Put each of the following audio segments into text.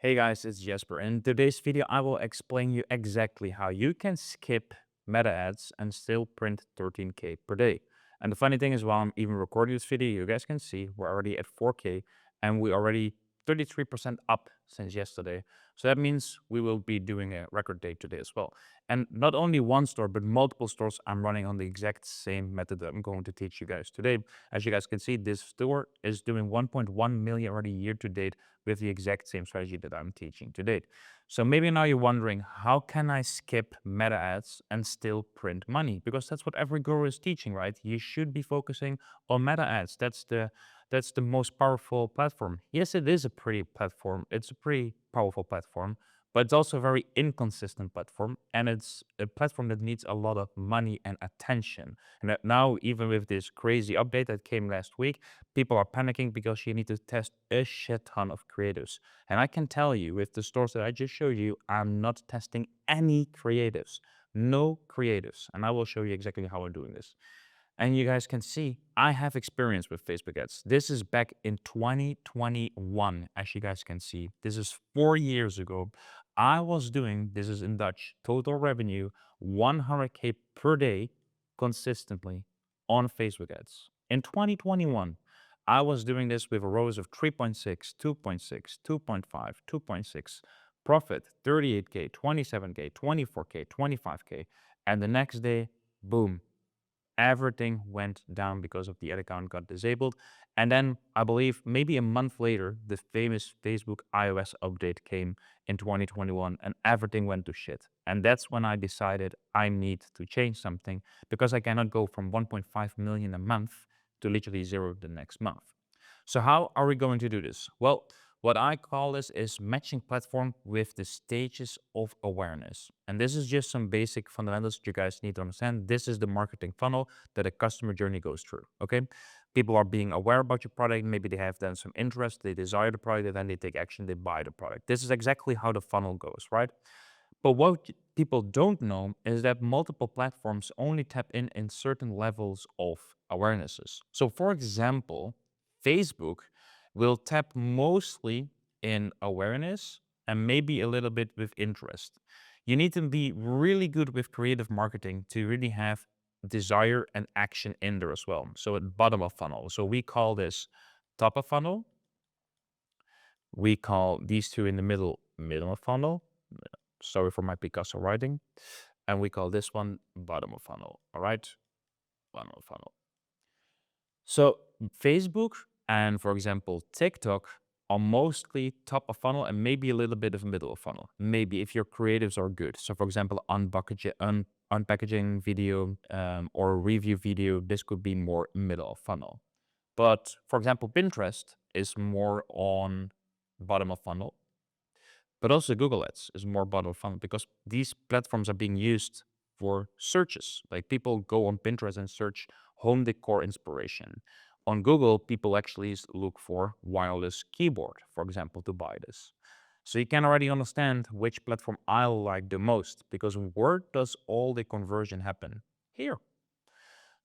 Hey guys, it's Jesper. In today's video, I will explain you exactly how you can skip meta ads and still print 13K per day. And the funny thing is, while I'm even recording this video, you guys can see we're already at 4K and we already 33% up since yesterday. So that means we will be doing a record day today as well. And not only one store, but multiple stores I'm running on the exact same method that I'm going to teach you guys today. As you guys can see, this store is doing 1.1 million already year to date with the exact same strategy that I'm teaching to date. So maybe now you're wondering, how can I skip meta ads and still print money? Because that's what every guru is teaching, right? You should be focusing on meta ads. That's the most powerful platform. Yes, it is a pretty platform. It's a pretty powerful platform, but it's also a very inconsistent platform, and it's a platform that needs a lot of money and attention. And that now, even with this crazy update that came last week, people are panicking because you need to test a shit ton of creatives. And I can tell you, with the stores that I just showed you, I'm not testing any creatives. No creatives. And I will show you exactly how I'm doing this. And you guys can see I have experience with Facebook ads. This is back in 2021, as you guys can see. This is 4 years ago. I was doing, this is in Dutch, total revenue 100K per day consistently on Facebook ads. In 2021, I was doing this with a ROAS of 3.6, 2.6, 2.5, 2.6, profit 38K, 27K, 24K, 25K. And the next day, boom, everything went down because of the ad account got disabled. And then I believe maybe a month later, the famous Facebook iOS update came in 2021 and everything went to shit. And that's when I decided I need to change something because I cannot go from 1.5 million a month to literally zero the next month. So how are we going to do this? Well, what I call this is matching platform with the stages of awareness. And this is just some basic fundamentals you guys need to understand. This is the marketing funnel that a customer journey goes through, okay? People are being aware about your product. Maybe they have then some interest, they desire the product, and then they take action, they buy the product. This is exactly how the funnel goes, right? But what people don't know is that multiple platforms only tap in certain levels of awarenesses. So for example, Facebook will tap mostly in awareness and maybe a little bit with interest. You need to be really good with creative marketing to really have desire and action in there as well. So at bottom of funnel. So we call this top of funnel. We call these two in the middle of funnel. Sorry for my Picasso writing. And we call this one bottom of funnel. All right. Bottom of funnel. So Facebook and, for example, TikTok are mostly top of funnel and maybe a little bit of middle of funnel. Maybe if your creatives are good. So, for example, unpackaging video or review video, this could be more middle of funnel. But for example, Pinterest is more on bottom of funnel. But also Google Ads is more bottom of funnel because these platforms are being used for searches. Like people go on Pinterest and search home decor inspiration. On Google, people actually look for wireless keyboard, for example, to buy this. So you can already understand which platform I like the most because where does all the conversion happen? Here.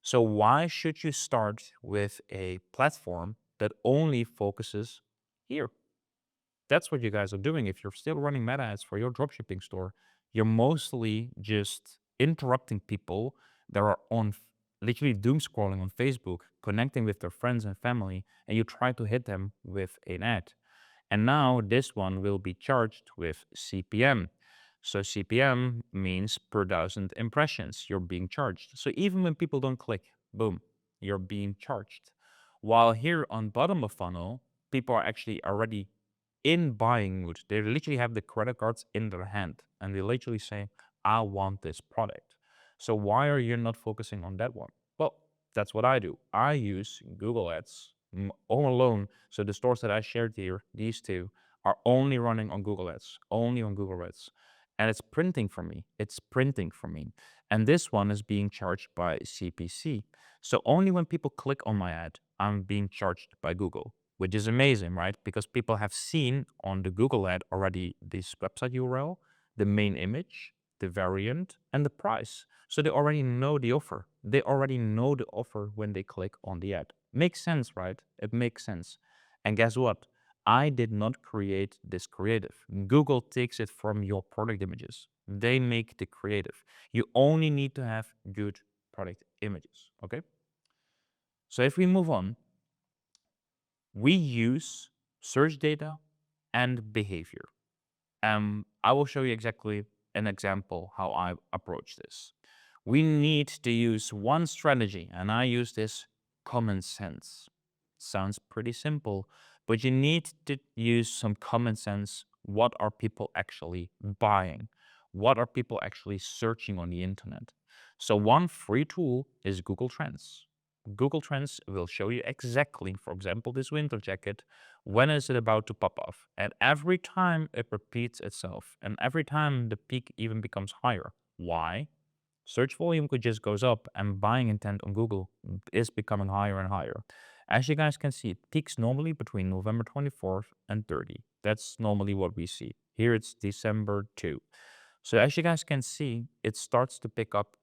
So why should you start with a platform that only focuses here? That's what you guys are doing. If you're still running meta ads for your dropshipping store, you're mostly just interrupting people that are on literally doom scrolling on Facebook, connecting with their friends and family, and you try to hit them with an ad. And now this one will be charged with CPM. So CPM means per thousand impressions you're being charged. So even when people don't click, boom, you're being charged. While here on bottom of funnel, people are actually already in buying mood. They literally have the credit cards in their hand and they literally say, I want this product. So why are you not focusing on that one? Well, that's what I do. I use Google Ads all alone. So the stores that I shared here, these two, are only running on Google Ads, only on Google Ads. And it's printing for me. It's printing for me. And this one is being charged by CPC. So only when people click on my ad, I'm being charged by Google, which is amazing, right? Because people have seen on the Google ad already this website URL, the main image, the variant, and the price. So they already know the offer. They already know the offer when they click on the ad. Makes sense, right? It makes sense. And guess what? I did not create this creative. Google takes it from your product images. They make the creative. You only need to have good product images, okay? So if we move on, we use search data and behavior. I will show you exactly an example how I approach this. We need to use one strategy, and I use this common sense. Sounds pretty simple, but you need to use some common sense. What are people actually buying? What are people actually searching on the internet? So, one free tool is Google Trends. Google Trends will show you exactly, for example, this winter jacket, when is it about to pop off? And every time it repeats itself, and every time the peak even becomes higher. Why? Search volume could just goes up and buying intent on Google is becoming higher and higher. As you guys can see, it peaks normally between November 24th and 30. That's normally what we see. Here it's December 2. So as you guys can see, it starts to pick up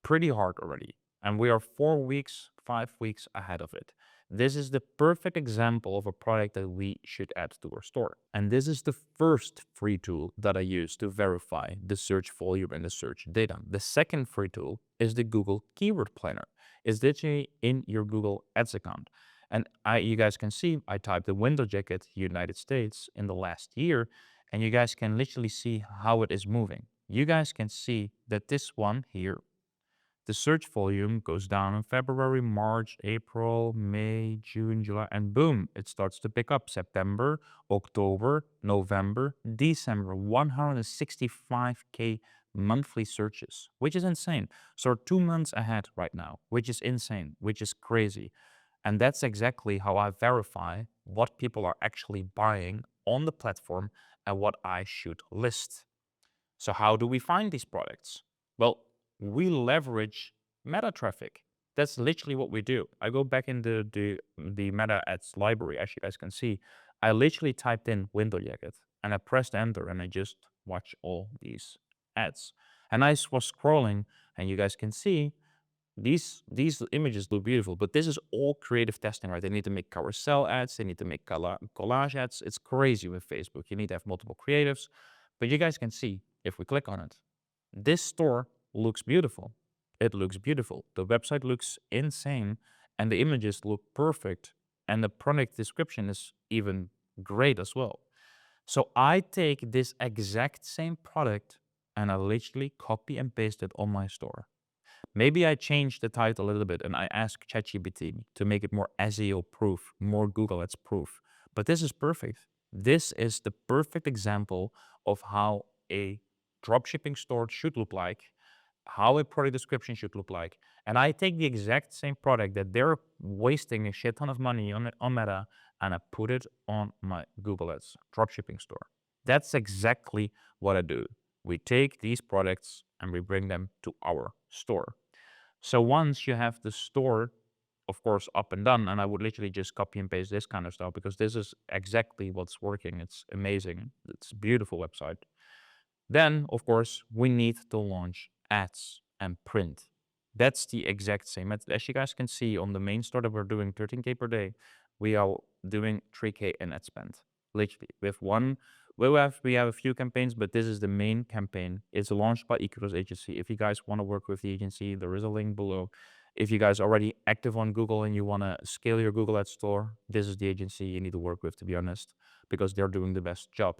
pretty hard already. And we are 4 weeks, 5 weeks ahead of it. This is the perfect example of a product that we should add to our store. And this is the first free tool that I use to verify the search volume and the search data. The second free tool is the Google Keyword Planner. It's literally in your Google Ads account. And you guys can see I typed the winter jacket United States in the last year, and you guys can literally see how it is moving. You guys can see that this one here, the search volume goes down in February, March, April, May, June, July, and boom, it starts to pick up. September, October, November, December, 165K monthly searches, which is insane. So 2 months ahead right now, which is insane, which is crazy. And that's exactly how I verify what people are actually buying on the platform and what I should list. So how do we find these products? Well, we leverage meta traffic. That's literally what we do. I go back in the meta ads library, as you guys can see. I literally typed in window jacket and I pressed enter and I just watch all these ads. And I was scrolling and you guys can see these images look beautiful, but this is all creative testing, right? They need to make carousel ads, they need to make collage ads. It's crazy with Facebook. You need to have multiple creatives. But you guys can see, if we click on it, this store looks beautiful. It looks beautiful. The website looks insane, and the images look perfect, and the product description is even great as well. So I take this exact same product and I literally copy and paste it on my store. Maybe I change the title a little bit and I ask ChatGPT to make it more SEO proof, more Google Ads proof. But this is perfect. This is the perfect example of how a dropshipping store should look like, how a product description should look like. And I take the exact same product that they're wasting a shit ton of money on Meta and I put it on my Google Ads dropshipping store. That's exactly what I do. We take these products and we bring them to our store. So once you have the store, of course, up and done, and I would literally just copy and paste this kind of stuff because this is exactly what's working. It's amazing. It's a beautiful website. Then, of course, we need to launch ads and print. That's the exact same method. As you guys can see on the main store that we're doing 13K per day, we are doing 3K in ad spend. Literally, with one, we have a few campaigns, but this is the main campaign. It's launched by Icarus Agency. If you guys want to work with the agency, there is a link below. If you guys are already active on Google and you want to scale your Google Ads store, this is the agency you need to work with, to be honest, because they're doing the best job.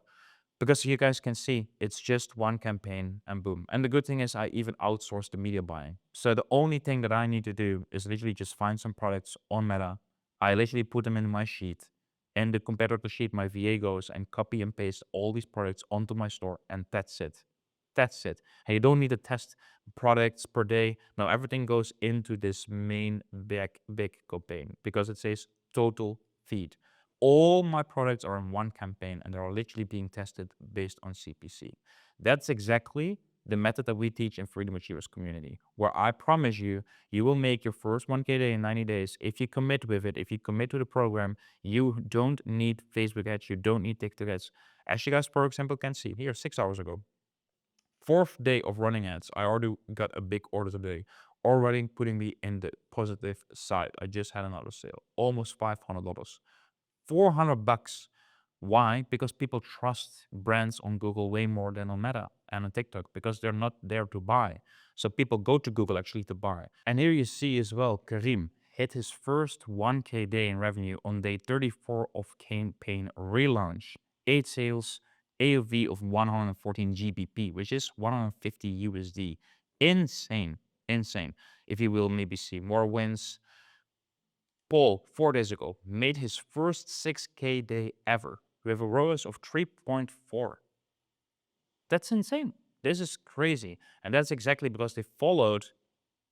Because you guys can see, it's just one campaign and boom. And the good thing is I even outsource the media buying. So the only thing that I need to do is literally just find some products on Meta. I literally put them in my sheet. And the competitor sheet, my VA goes and copy and paste all these products onto my store. And that's it. That's it. And you don't need to test products per day. No, everything goes into this main big campaign because it says total feed. All my products are in one campaign and they are literally being tested based on CPC. That's exactly the method that we teach in Freedom Achievers community, where I promise you, you will make your first 1K day in 90 days. If you commit with it, if you commit to the program, you don't need Facebook ads, you don't need TikTok ads. As you guys, for example, can see here 6 hours ago, fourth day of running ads, I already got a big order today, already putting me in the positive side. I just had another sale, almost $500. $400 Why? Because people trust brands on Google way more than on Meta and on TikTok because they're not there to buy. So people go to Google actually to buy. And here you see as well, Karim hit his first 1K day in revenue on day 34 of campaign relaunch. 8 sales, AOV of 114 GBP, which is 150 USD. Insane, insane. If you will maybe see more wins. Paul, 4 days ago, made his first 6K day ever with a ROAS of 3.4. That's insane. This is crazy. And that's exactly because they followed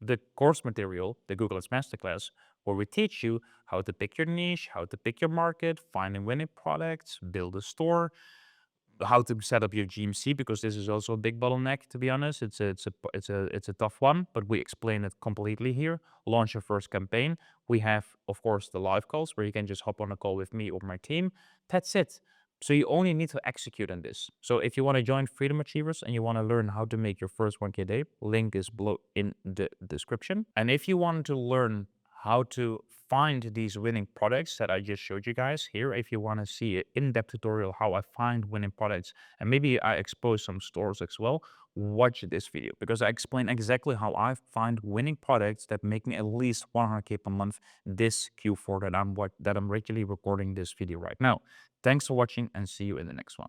the course material, the Google Ads Masterclass, where we teach you how to pick your niche, how to pick your market, find and winning products, build a store, how to set up your GMC, because this is also a big bottleneck. To be honest, it's a tough one, but we explain it completely here. Launch your first campaign. We have, of course, the live calls where you can just hop on a call with me or my team. That's it. So you only need to execute on this. So if you want to join Freedom Achievers and you want to learn how to make your first 1K day, link is below in the description. And if you want to learn how to find these winning products that I just showed you guys here, if you want to see an in-depth tutorial how I find winning products, and maybe I expose some stores as well, watch this video because I explain exactly how I find winning products that make me at least 100K per month this Q4 that I'm regularly recording this video right now. Thanks for watching and see you in the next one.